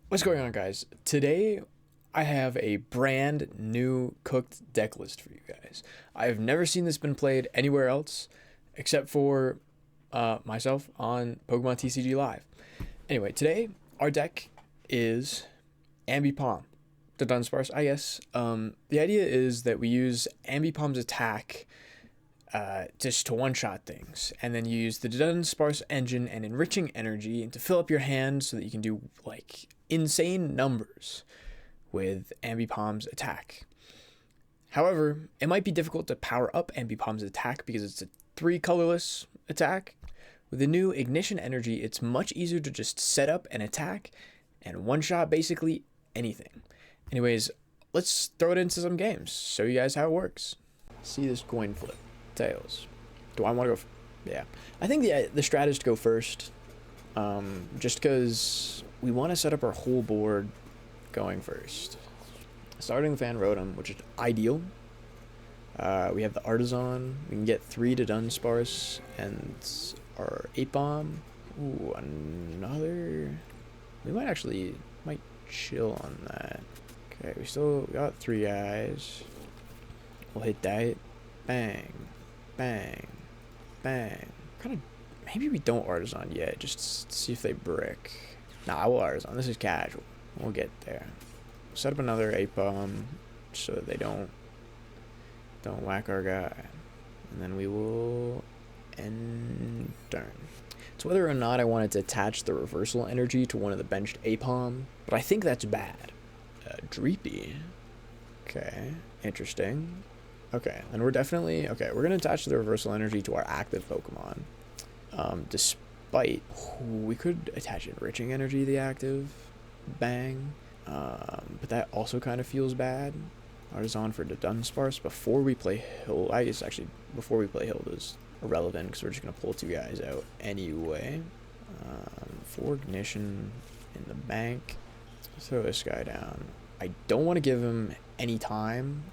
What's going on, guys? Today I have a brand new cooked deck list for you guys. I have never seen this been played anywhere else except for myself on Pokemon TCG Live. Anyway, today our deck is Ambipom, the Dunsparce, I guess. The idea is that we use Ambipom's attack just to one-shot things, and then you use the Dudunsparce engine and Enriching Energy to fill up your hand so that you can do like insane numbers with Ambipom's attack. However, it might be difficult to power up Ambipom's attack because it's a 3 colorless attack. With the new Ignition Energy, it's much easier to just set up an attack and one-shot basically anything. Anyways, let's throw it into some games, show you guys how it works. See this coin flip. Tails. Do I want to go? Yeah. I think the strat is to go first. Just because we want to set up our whole board going first. Starting with Fan Rotom, which is ideal. We have the Artazon. We can get 3 to Dunsparce and our Aipom. Ooh, another. We might chill on that. Okay, we still got 3 guys. We'll hit that. Bang. Bang. Bang. Kind of. Maybe we don't Artazon yet, just to see if they brick. Nah, I will Artazon. This is casual. We'll get there. Set up another Aipom so that they don't whack our guy. And then we will end turn. So whether or not I wanted to attach the reversal energy to one of the benched Aipom, but I think that's bad. Dreepy. Okay. Interesting. Okay, and we're definitely, we're going to attach the reversal energy to our active Pokemon. Despite, we could attach Enriching Energy to the active. Bang. But that also kind of feels bad. Artazon for the Dunsparce before we play Hilda. I guess actually before we play Hilda is irrelevant because we're just going to pull 2 guys out anyway. For Ignition in the bank. Throw this guy down. I don't want to give him any time.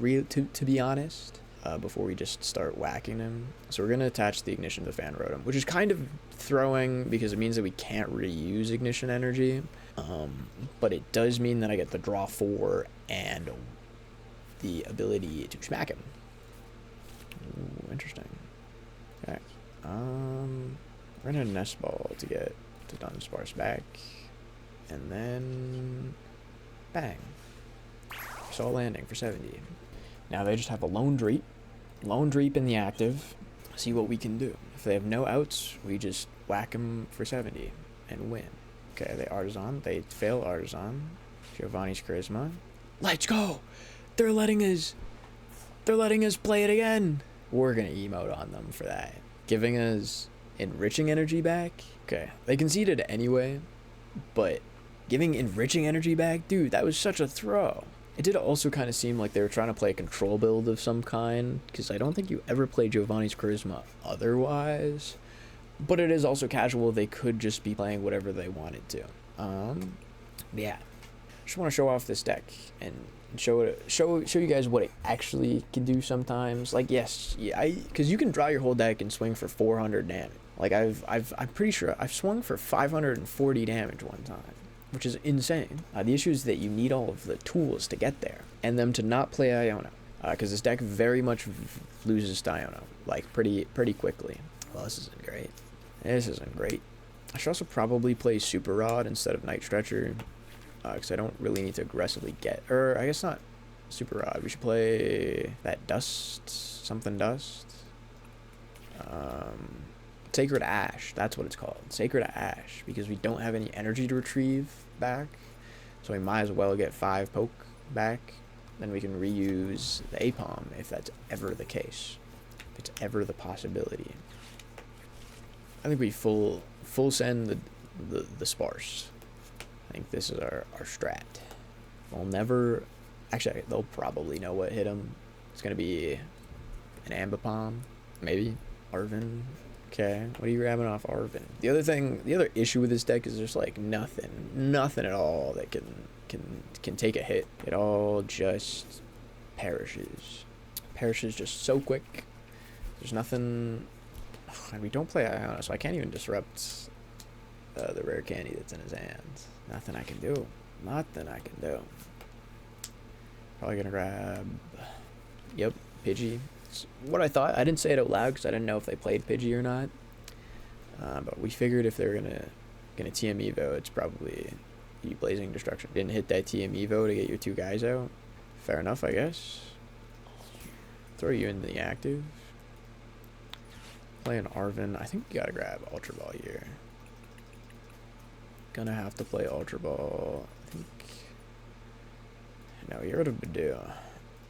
To be honest, before we just start whacking him. So we're going to attach the Ignition to the Fan Rotom, which is kind of throwing because it means that we can't reuse Ignition Energy. But it does mean that I get the draw 4 and the ability to smack him. Ooh, interesting. Okay. We're going to Nest Ball to get to Dunsparce back. And then bang. Saw landing for 70. Now they just have a lone Dreep in the active. See what we can do. If they have no outs, we just whack them for 70 and win. Okay, they Artazon. They fail Artazon. Giovanni's Charisma. Let's go! They're letting us play it again. We're gonna emote on them for that. Giving us Enriching Energy back. Okay, they conceded anyway, but giving Enriching Energy back, dude, that was such a throw. It did also kind of seem like they were trying to play a control build of some kind, because I don't think you ever play Giovanni's Charisma otherwise. But it is also casual. They could just be playing whatever they wanted to. Yeah. Just want to show off this deck and show you guys what it actually can do sometimes. Like, yes, yeah, because you can draw your whole deck and swing for 400 damage. Like I'm pretty sure I've swung for 540 damage one time, which is insane. The issue is that you need all of the tools to get there, and them to not play Iono, because this deck very much loses to Iono, like pretty quickly. Well, this isn't great. This isn't great. I should also probably play Super Rod instead of Night Stretcher, because I don't really need to aggressively get, or I guess not Super Rod. We should play that something dust. Sacred Ash, that's what it's called. Sacred Ash, because we don't have any energy to retrieve back, so we might as well get 5 poke back. Then we can reuse the Aipom if that's ever the case, if it's ever the possibility. I think we full send the Sparse. I think this is our strat. We'll never, actually they'll probably know what hit them. It's gonna be an Ambipom, maybe Arven. Okay, what are you grabbing off Arven? The other issue with this deck is there's like nothing at all that can take a hit. It all just perishes just so quick. There's nothing. And we don't play Iono, so I can't even disrupt the rare candy that's in his hands. Nothing I can do. Nothing I can do. Probably gonna grab... Yep, Pidgey. It's what I thought. I didn't say it out loud because I didn't know if they played Pidgey or not. But we figured if they're gonna TM Evo, it's probably Blazing Destruction. Didn't hit that TM Evo to get your 2 guys out. Fair enough, I guess. Throw you in the active. Play an Arven. I think you gotta grab Ultra Ball here. Gonna have to play Ultra Ball. I think. No, you're out of Budew.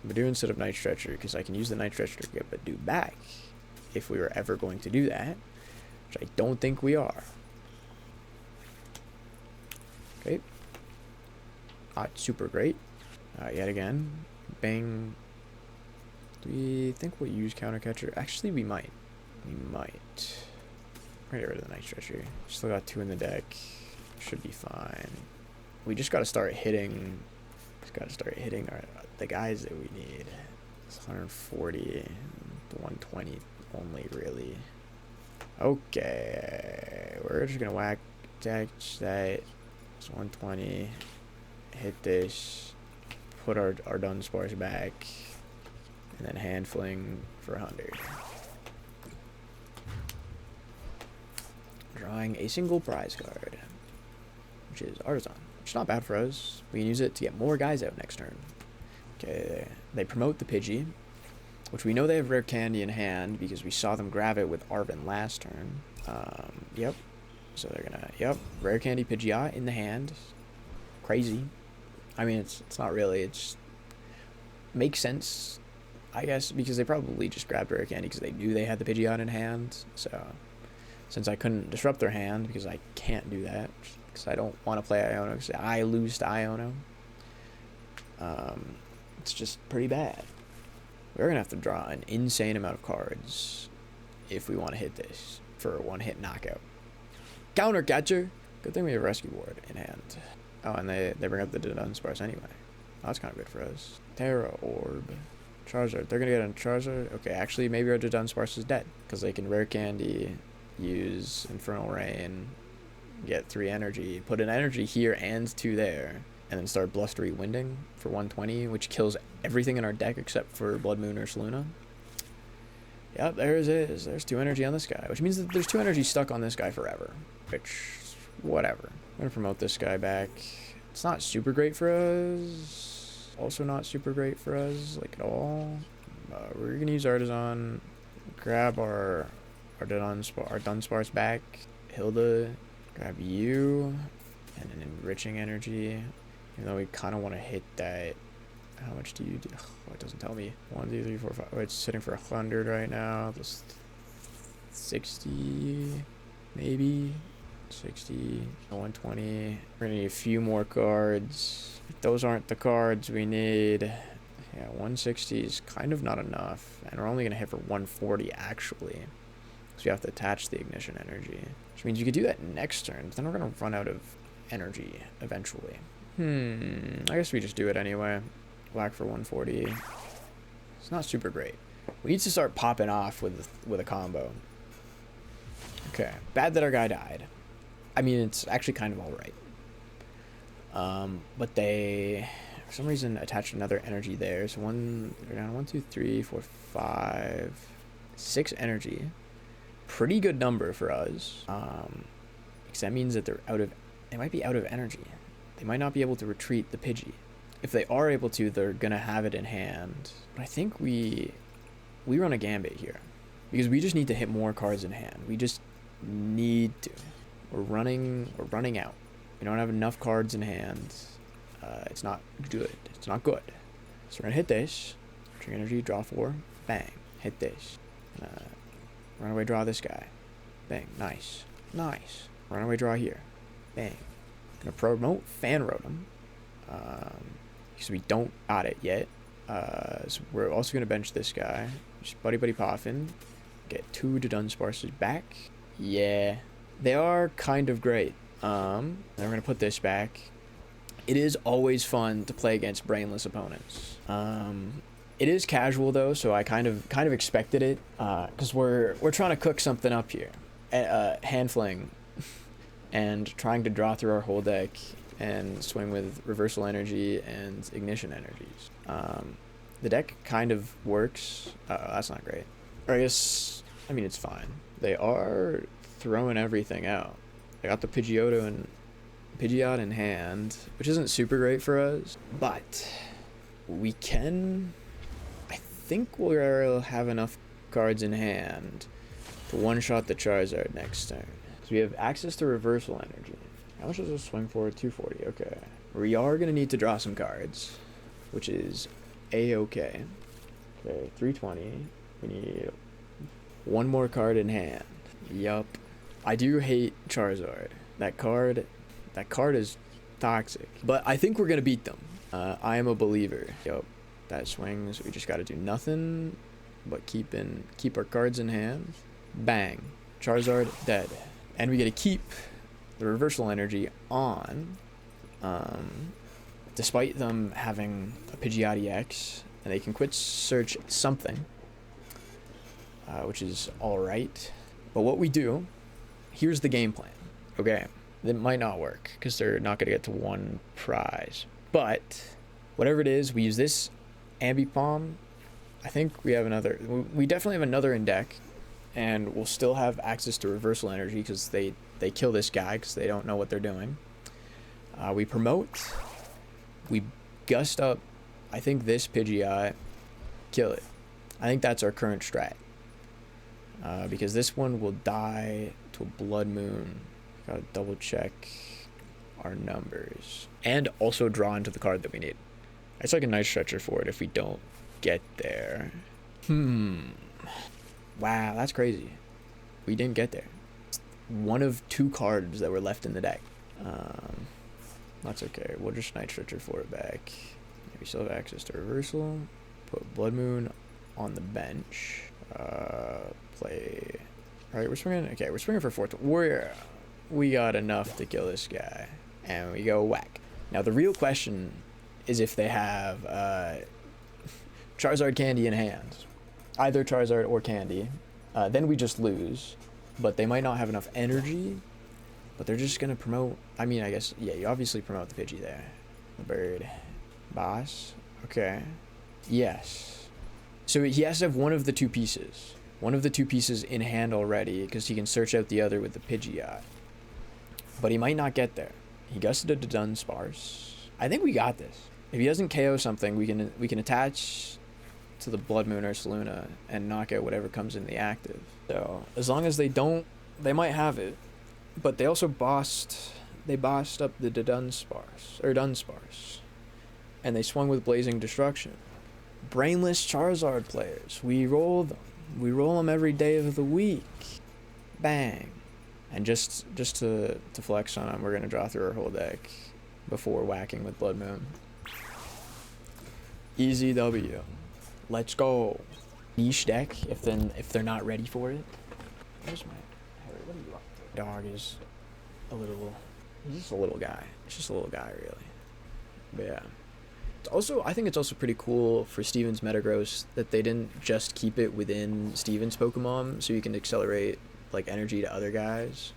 Budew instead of Night Stretcher, because I can use the Night Stretcher to get Budew back if we were ever going to do that, which I don't think we are. Okay. Not super great. Yet again. Bang. Do we think we'll use Counter Catcher? Actually, we might. We might. We're gonna get rid of the Night Stretcher. Still got 2 in the deck. Should be fine. We just gotta start hitting. The guys that we need. It's 140, 120 only, really. Okay, we're just gonna whack that. It's 120. Hit this. Put our Dunsparce back, and then hand fling for 100. Drawing a single prize card, which is Artazon. Which is not bad for us. We can use it to get more guys out next turn. Okay, they promote the Pidgey, which we know they have Rare Candy in hand because we saw them grab it with Arven last turn. Yep. So they're gonna, yep, Rare Candy Pidgeot in the hand. Crazy. I mean, it's not really, it's makes sense, I guess, because they probably just grabbed Rare Candy because they knew they had the Pidgeot in hand. So, since I couldn't disrupt their hand, because I can't do that, because I don't want to play Iono, because I lose to Iono, it's just pretty bad. We're going to have to draw an insane amount of cards if we want to hit this for a one-hit knockout. Counter Catcher! Good thing we have Rescue Board in hand. Oh, and they bring up the Dudunsparce anyway. Oh, that's kind of good for us. Terra Orb. Charizard. They're going to get on Charizard? Okay, actually, maybe our Dudunsparce is dead. Because they can Rare Candy, use Infernal Rain, get 3 energy, put an energy here and 2 there, and then start Blustery Winding for 120, which kills everything in our deck except for Bloodmoon Ursaluna. Yep, there it is. There's 2 energy on this guy, which means that there's 2 energy stuck on this guy forever. Which, whatever. I'm going to promote this guy back. It's not super great for us. Also not super great for us, like, at all. We're going to use Artazon, grab our Dunsparce back, Hilda, grab you, and an Enriching Energy. Even though we kind of want to hit that. How much do you do? Oh, it doesn't tell me. 1, 2, 3, 4, 5. Oh, it's sitting for 100 right now. Just 60, maybe. 60, 120. We're gonna need a few more cards. Those aren't the cards we need. Yeah, 160 is kind of not enough. And we're only gonna hit for 140 actually. So you have to attach the Ignition Energy. Which means you could do that next turn, but then we're gonna run out of energy eventually. I guess we just do it anyway. Black for 140. It's not super great. We need to start popping off with a combo. Okay, bad that our guy died. I mean, it's actually kind of alright. But they, for some reason, attached another energy there. So they're down 1, 2, 3, 4, 5, 6 energy. Pretty good number for us. Because that means that they might be out of energy. They might not be able to retreat the Pidgey. If they are able to, they're gonna have it in hand. But I think we run a gambit here. Because we just need to hit more cards in hand. We just need to. We're running out. We don't have enough cards in hand. It's not good. It's not good. So we're gonna hit this. Trigger energy, draw 4. Bang. Hit this. Run away, draw this guy. Bang. Nice. Nice. Run away, draw here. Bang. Gonna promote Fan Rotom. Because we don't got it yet. So we're also gonna bench this guy. Just Buddy-Buddy Poffin. Get 2 Dudunsparces back. Yeah. They are kind of great. Then we're gonna put this back. It is always fun to play against brainless opponents. It is casual though, so I kind of expected it. Because we're trying to cook something up here. Hand fling. And trying to draw through our whole deck and swing with Reversal Energy and Ignition Energies. The deck kind of works. That's not great. Or I guess, I mean, it's fine. They are throwing everything out. I got the Pidgeotto in hand, which isn't super great for us, but we can, I think we'll have enough cards in hand to one-shot the Charizard next turn. So we have access to Reversal Energy. How much does this swing for? 240, okay. We are going to need to draw some cards, which is A-okay. Okay, 320. We need one more card in hand. Yup. I do hate Charizard. That card is toxic. But I think we're going to beat them. I am a believer. Yup. That swings. We just got to do nothing but keep our cards in hand. Bang. Charizard dead. And we get to keep the Reversal Energy on, despite them having a Pidgeotto X, and they can quit search something, which is alright. But what we do, here's the game plan. Okay, it might not work, because they're not going to get to one prize. But, whatever it is, we use this Ambipom. I think we have another, we definitely have another in deck, and we'll still have access to Reversal Energy, because they kill this guy because they don't know what they're doing. We promote. We gust up, I think, this Pidgeot. Kill it. I think that's our current strat. Because this one will die to a Bloodmoon. Gotta double check our numbers. And also draw into the card that we need. It's like a Night Stretcher for it if we don't get there. Wow, that's crazy. We didn't get there. One of two cards that were left in the deck. That's okay. We'll just Night Stretcher for it back. We still have access to Reversal. Put Bloodmoon on the bench. Play. Alright, we're swinging. Okay, we're swinging for 4th. We got enough to kill this guy. And we go whack. Now, the real question is if they have Charizard Candy in hand. Either Charizard or Candy. Then we just lose. But they might not have enough energy. But they're just going to promote. I mean, I guess, yeah, you obviously promote the Pidgey there. The bird. Boss. Okay. Yes. So he has to have one of the two pieces. One of the two pieces in hand already, because he can search out the other with the Pidgeot. But he might not get there. He gusted a Dudunsparce. I think we got this. If he doesn't KO something, we can attach to the Bloodmoon Ursaluna and knock out whatever comes in the active. So as long as they don't, they might have it. But they also bossed up the Dunsparce. And they swung with Blazing Destruction. Brainless Charizard players. We roll them. We roll them every day of the week. Bang. And just to flex on them, we're going to draw through our whole deck before whacking with Bloodmoon. Easy W. Let's go. Niche deck if they're not ready for it. Where's my Harry? What are you up to? Dog is a little. He's just a little guy. It's just a little guy, really. But yeah. I think it's also pretty cool for Steven's Metagross that they didn't just keep it within Steven's Pokemon, so you can accelerate like energy to other guys.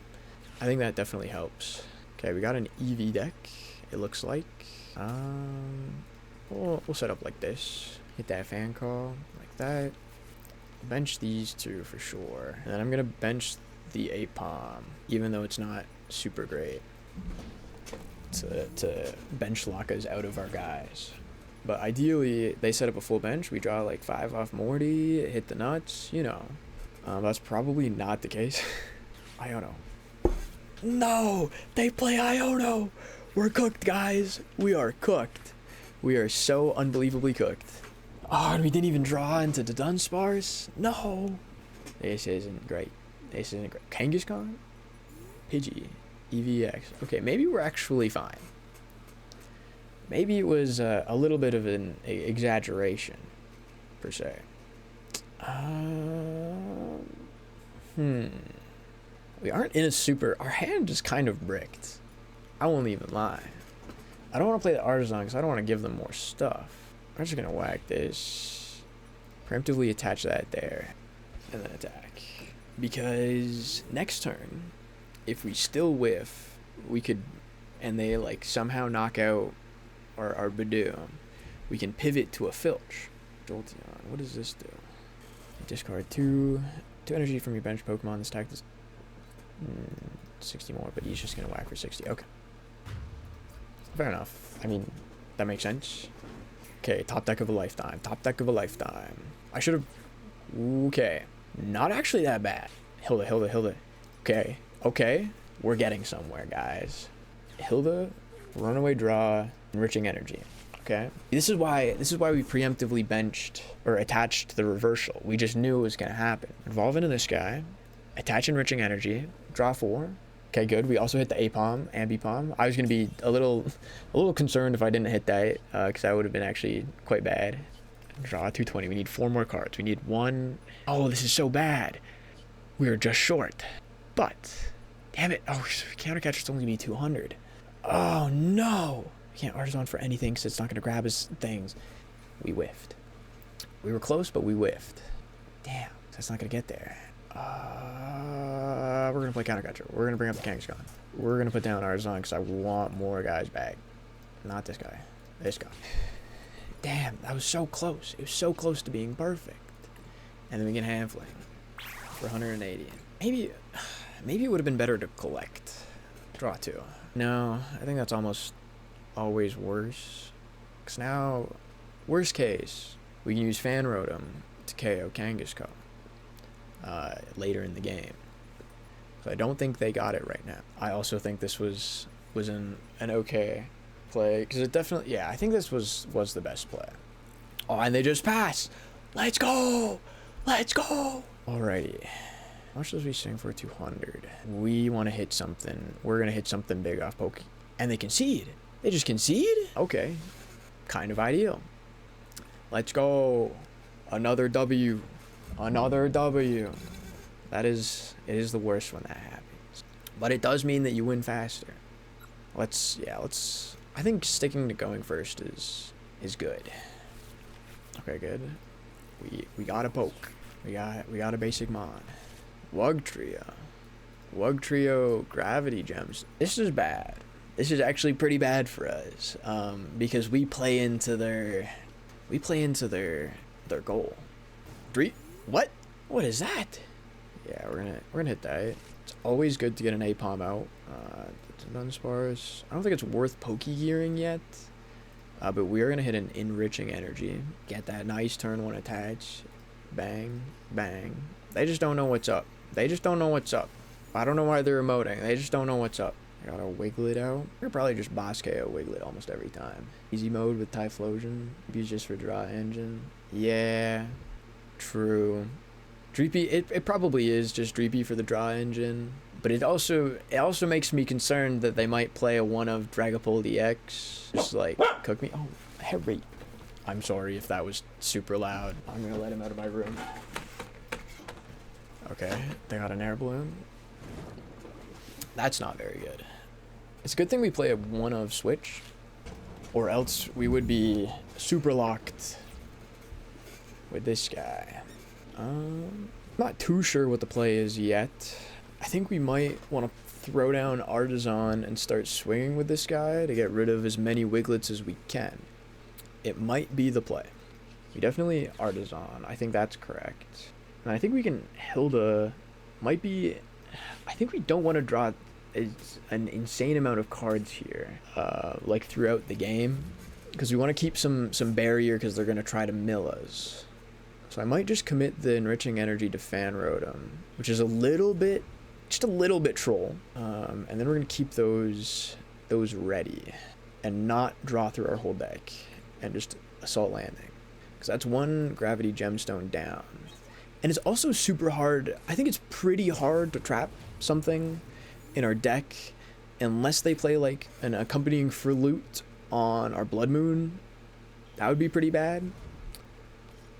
I think that definitely helps. Okay, we got an EV deck. It looks like. We'll set up like this. Hit that fan call like that. Bench these two for sure, and then I'm gonna bench the Aipom, even though it's not super great to bench lock us out of our guys. But ideally, they set up a full bench. We draw like 5 off Morty, hit the nuts, you know. That's probably not the case. Iono. No! They play Iono! We're cooked, guys. We are cooked. We are so unbelievably cooked. Oh, and we didn't even draw into the Dunsparce? No! This isn't great. This isn't great. Kangaskhan? Pidgey. EVX. Okay, maybe we're actually fine. Maybe it was a little bit of an exaggeration, per se. We aren't in a super. Our hand is kind of bricked. I won't even lie. I don't want to play the Artazon because I don't want to give them more stuff. I'm just gonna whack this. Preemptively attach that there, and then attack. Because next turn, if we still whiff, we could and they like somehow knock out our Budew, we can pivot to a Filch. Jolteon, what does this do? Discard two energy from your bench Pokemon. This attack is 60 more, but he's just gonna whack for 60. Okay. Fair enough. I mean, that makes sense. Okay, top deck of a lifetime. Top deck of a lifetime. I should have... Okay. Not actually that bad. Hilda. Okay. We're getting somewhere, guys. Hilda, runaway draw, enriching energy. Okay. This is why we preemptively benched or attached the reversal. We just knew it was gonna happen. Evolve into this guy, attach enriching energy, draw 4. Okay, good. We also hit the Aipom, Ambipom. I was gonna be a little concerned if I didn't hit that, because that would have been actually quite bad. Draw 220. We need 4 more cards. We need 1. Oh, this is so bad. We are just short. But, damn it. Oh, counter catcher's only be 200. Oh no. We can't Artazon for anything, because it's not gonna grab his things. We whiffed. We were close, but we whiffed. Damn, that's not gonna get there. We're gonna play counter catcher. We're gonna bring up the Kangaskhan. We're gonna put down Artazon because I want more guys back. Not this guy. This guy. Damn, that was so close. It was so close to being perfect. And then we get Handfling for 180. Maybe it would have been better to collect. Draw 2. No, I think that's almost always worse. Because now, worst case, we can use Fan Rotom to KO Kangaskhan later in the game. So I don't think they got it right now. I also think this was an okay play, because it definitely, yeah, I think this was the best play. Oh, and they just pass. Let's go. Alrighty. How much does we sing for 200? We want to hit something. We're gonna hit something big off Poke, and they concede. They just concede. Okay, kind of ideal. Let's go. Another W. It is the worst when that happens, but it does mean that you win faster. Let's I think sticking to going first is good. Okay, good. We got a poke. We got a basic mod. Wugtrio Gravity Gems. This is bad. This is actually pretty bad for us, because we play into their goal. What is that? Yeah, we're gonna hit that. It's always good to get an Aipom out. Dunsparce. I don't think it's worth Pokégearing yet, but we are gonna hit an Enriching Energy. Get that nice turn 1 attach. Bang, bang. They just don't know what's up. I don't know why they're emoting. They just don't know what's up. I gotta Wiglet out. We're probably just boss KO Wiglet almost every time. Easy mode with Typhlosion. Use just for draw engine. Yeah, true. Dreepy, it probably is just Dreepy for the draw engine, but it also makes me concerned that they might play a one of Dragapult EX. Just like cook me. Oh, Harry. I'm sorry if that was super loud. I'm gonna let him out of my room. Okay, they got an air balloon. That's not very good. It's a good thing we play a one of Switch, or else we would be super locked with this guy. Not too sure what the play is yet. I think we might want to throw down Artazon and start swinging with this guy to get rid of as many Wiglets as we can. It might be the play. We definitely Artazon. I think that's correct. And I think we can Hilda. Might be. I think we don't want to draw an insane amount of cards here, like throughout the game, because we want to keep some barrier because they're gonna try to mill us. So I might just commit the Enriching Energy to Fan Rotom, which is just a little bit troll. And then we're gonna keep those ready and not draw through our whole deck and just Assault Landing, because that's one Gravity Gemstone down. And it's also super hard. I think it's pretty hard to trap something in our deck unless they play like an accompanying Fruit on our Bloodmoon. That would be pretty bad.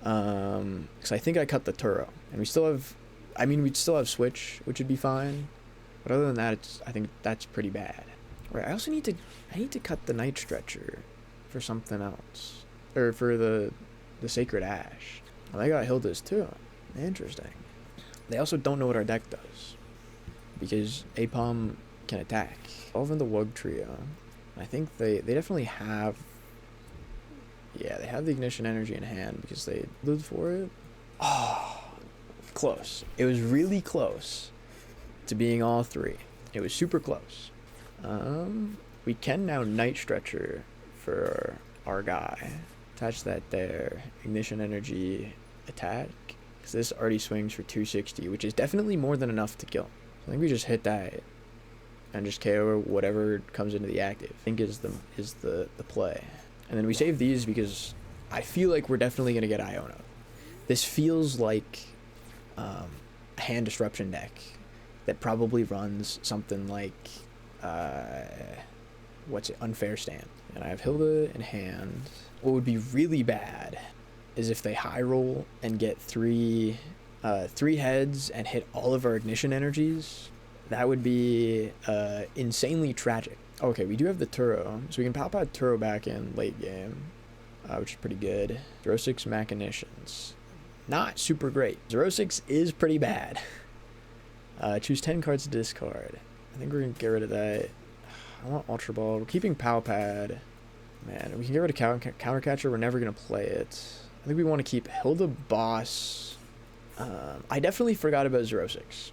Because I think I cut the Turo, and we'd still have Switch, which would be fine. But other than that, I think that's pretty bad. Right, I also need to cut the Night Stretcher for something else, or for the Sacred Ash. Well, they got Hilda's too. Interesting. They also don't know what our deck does, because Aipom can attack. Over the Wug Trio. I think they definitely have... Yeah, they have the Ignition Energy in hand because they lived for it. Oh, close. It was really close to being all three. It was super close. We can now Night Stretcher for our guy. Attach that there. Ignition Energy attack. Because this already swings for 260, which is definitely more than enough to kill. I think we just hit that and just KO whatever comes into the active. I think is the play. And then we save these because I feel like we're definitely going to get Iono. This feels like a hand disruption deck that probably runs something like Unfair Stand. And I have Hilda in hand. What would be really bad is if they high roll and get three heads and hit all of our Ignition Energies. That would be insanely tragic. Okay, we do have the Turo, so we can Pal Pad Turo back in late game, which is pretty good. 06 Machinations. Not super great. 06 is pretty bad. Choose 10 cards to discard. I think we're going to get rid of that. I want Ultra Ball. We're keeping Pal Pad. Man, we can get rid of Counter Catcher. We're never going to play it. I think we want to keep Hilda Boss. I definitely forgot about 06.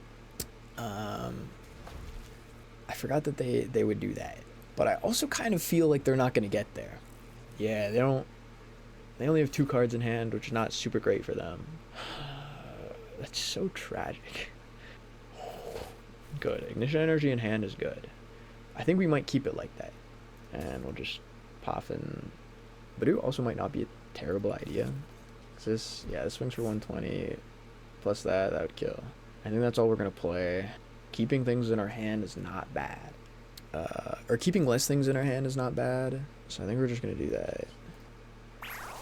I forgot that they would do that. But I also kind of feel like they're not going to get there. Yeah, they only have 2 cards in hand, which is not super great for them. That's so tragic. Good. Ignition Energy in hand is good. I think we might keep it like that. And we'll just Poffin. Budew also might not be a terrible idea. This swings for 120. Plus that would kill. I think that's all we're going to play. Keeping things in our hand is not bad. Or keeping less things in our hand is not bad. So I think we're just going to do that.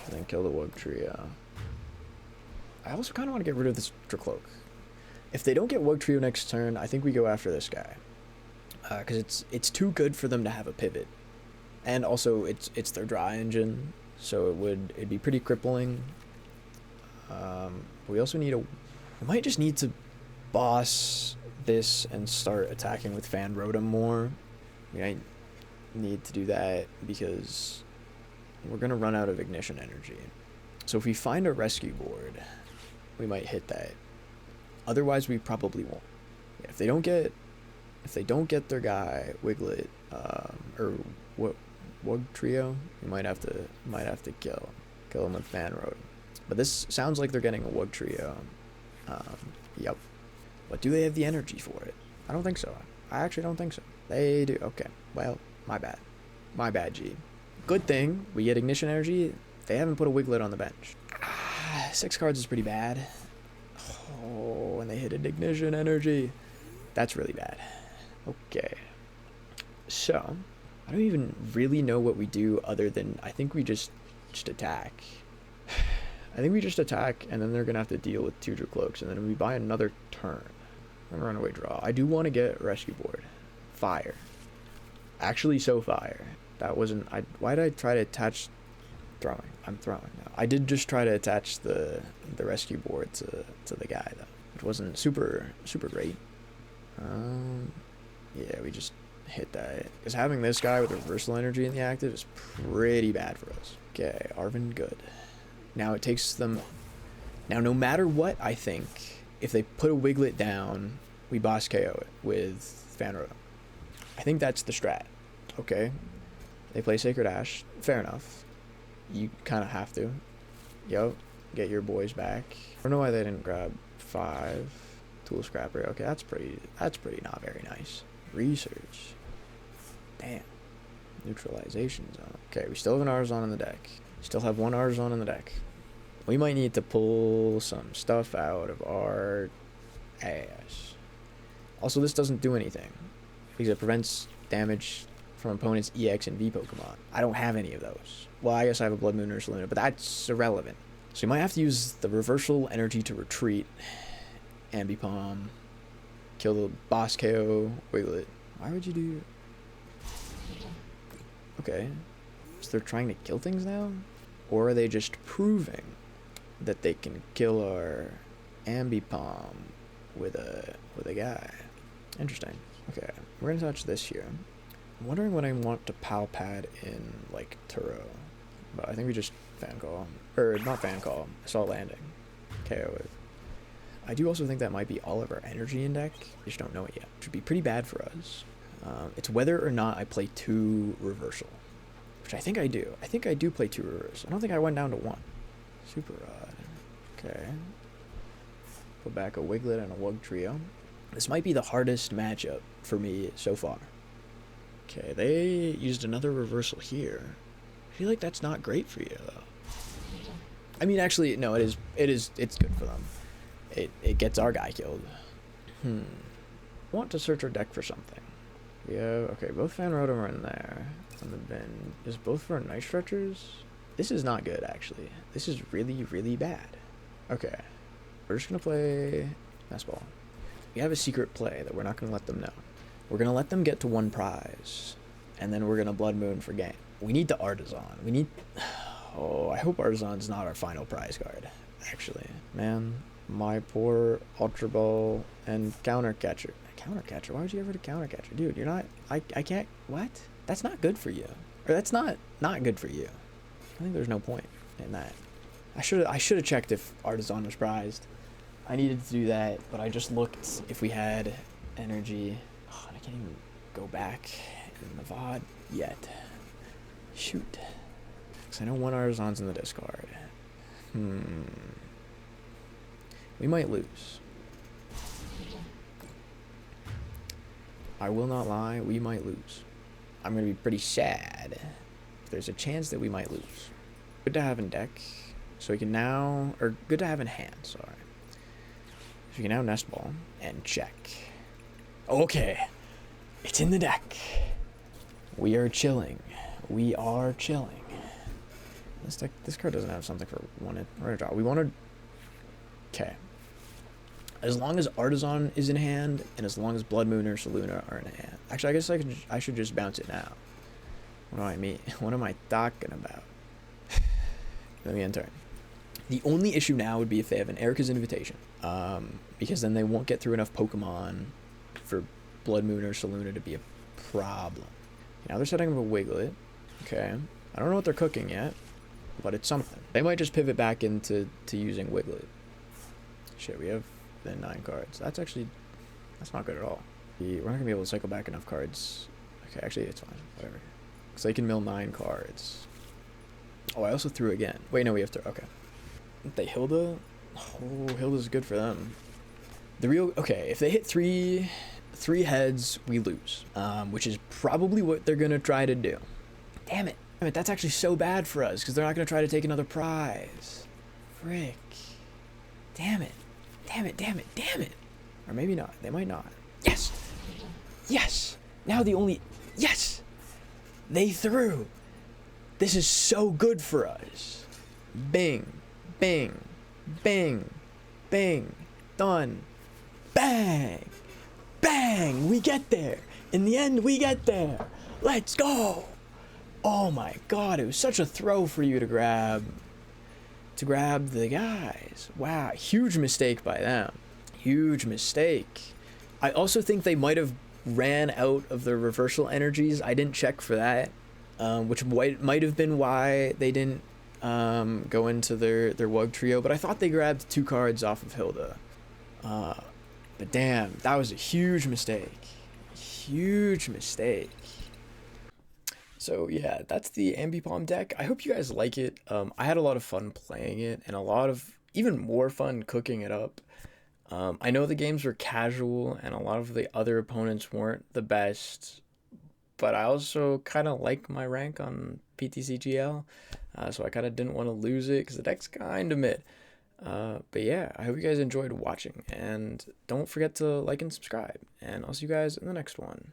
And then kill the Wug Trio. I also kind of want to get rid of this Dracloak. If they don't get Wug Trio next turn, I think we go after this guy. Because it's too good for them to have a pivot. And also, it's their dry engine. So it'd be pretty crippling. We also need we might just need to boss this and start attacking with Fan Rotom more. We might need to do that because we're going to run out of Ignition Energy. So if we find a Rescue Board, we might hit that. Otherwise, we probably won't. Yeah, if they don't get their guy Wiglet or Wug Trio, we might have to kill him with Fan Rotom. But this sounds like they're getting a Wug Trio. Yep. But do they have the energy for it? I don't think so. I actually don't think so. They do. Okay. Well, my bad. My bad, G. Good thing we get Ignition Energy. They haven't put a Wiglet on the bench. 6 cards is pretty bad. Oh, and they hit an Ignition Energy. That's really bad. Okay. So, I don't even really know what we do other than I think we just attack. I think we just attack, and then they're going to have to deal with 2 Dracloaks, and then we buy another turn. Runaway draw. I do want to get Rescue Board. Fire. Actually, so fire. That wasn't... why did I try to attach... Throwing. I'm throwing now. I did just try to attach the Rescue Board to the guy, though. It wasn't super great. Yeah, we just hit that. Because having this guy with reversal energy in the active is pretty bad for us. Okay, Arven, good. Now it takes them... Now, no matter what, I think, if they put a Wiglet down, we boss KO it with Fan Rotom. I think that's the strat. Okay. They play Sacred Ash. Fair enough. You kind of have to. Yo, get your boys back. I don't know why they didn't grab 5. Tool Scrapper. Okay, that's pretty not very nice. Research. Damn. Neutralization Zone. Okay, we still have an Artazon in the deck. Still have 1 Artazon in the deck. We might need to pull some stuff out of our ass. Also, this doesn't do anything because it prevents damage from opponents' EX and V Pokemon. I don't have any of those. Well, I guess I have a Bloodmoon Ursaluna, but that's irrelevant. So you might have to use the reversal energy to retreat. Ambipom. Kill the boss KO Wiglet. Why would you do... Okay. So they're trying to kill things now? Or are they just proving that they can kill our Ambipom with a guy? Interesting. Okay, we're gonna touch this here. I'm wondering when I want to Pal Pad in, like, Turo. But I think we just fan call. Or, not fan call. Assault Landing. KO it. I do also think that might be all of our energy in deck. We just don't know it yet. Which would be pretty bad for us. It's whether or not I play 2 reversal. Which I think I do. I think I do play 2 reverse. I don't think I went down to 1. Super odd. Okay. Put back a Wiglet and a Wug Trio. This might be the hardest matchup for me so far. Okay, they used another reversal here. I feel like that's not great for you, though. I mean, actually, no, it's good for them. It gets our guy killed. Want to search our deck for something. Yeah, okay, both Fan Rotom are in there. On the bin. Is both for Night Stretchers? This is not good, actually. This is really, really bad. Okay. We're just gonna play Nest Ball. We have a secret play that we're not gonna let them know. We're gonna let them get to 1 prize. And then we're gonna Bloodmoon for game. We need the Artazon. We need... Oh, I hope Artazon's not our final prize card, actually. Man, my poor Ultra Ball and Counter Catcher. Counter Catcher? Why would you ever do Counter Catcher? Dude, you're not... I can't... What? That's not good for you. Or that's not good for you. I think there's no point in that. I should have checked if Artazon was prized. I needed to do that, but I just looked if we had energy. Oh, and I can't even go back in the VOD yet. Shoot. Because I know 1 Artazon's in the discard. We might lose. I will not lie, we might lose. I'm going to be pretty sad. There's a chance that we might lose. Good to have in deck. So we can now... Or good to have in hand, sorry. So we can now Nest Ball and check. Okay. It's in the deck. We are chilling. We are chilling. This deck... This card doesn't have something for one or draw. We want to... Okay. As long as Artazon is in hand, and as long as Bloodmoon Ursaluna are in hand. Actually, I guess I should just bounce it now. What do I mean? What am I talking about? Let me enter. The only issue now would be if they have an Erica's Invitation. Because then they won't get through enough Pokemon for Bloodmoon Ursaluna to be a problem. Now they're setting up a Wiglet. Okay. I don't know what they're cooking yet, but it's something. They might just pivot back into using Wiglet. Shit, we have... Then 9 cards. That's not good at all. We're not gonna be able to cycle back enough cards. Okay, actually it's fine. Whatever. Because they can mill 9 cards. Oh, I also threw again. Wait, no, we have to. Okay. They Hilda. Oh, Hilda's good for them. The real. Okay, if they hit three heads, we lose. Which is probably what they're gonna try to do. Damn it. Damn it. That's actually so bad for us because they're not gonna try to take another prize. Frick. Damn it. Damn it, damn it, damn it. Or maybe not. They might not. Yes! Yes! Now the only... Yes! They threw! This is so good for us. Bing. Bing. Bing. Bing. Done. Bang! Bang! We get there! In the end, we get there! Let's go! Oh my god, it was such a throw for you to grab... the guys. Wow, huge mistake by them. Huge mistake. I also think they might have ran out of their reversal energies. I didn't check for that, which might have been why they didn't go into their Wug Trio, but I thought they grabbed 2 cards off of Hilda. But damn, that was a huge mistake. Huge mistake. So yeah, that's the Ambipom deck. I hope you guys like it. I had a lot of fun playing it and even more fun cooking it up. I know the games were casual and a lot of the other opponents weren't the best, but I also kind of like my rank on PTCGL, so I kind of didn't want to lose it because the deck's kind of mid. But yeah, I hope you guys enjoyed watching and don't forget to like and subscribe, and I'll see you guys in the next one.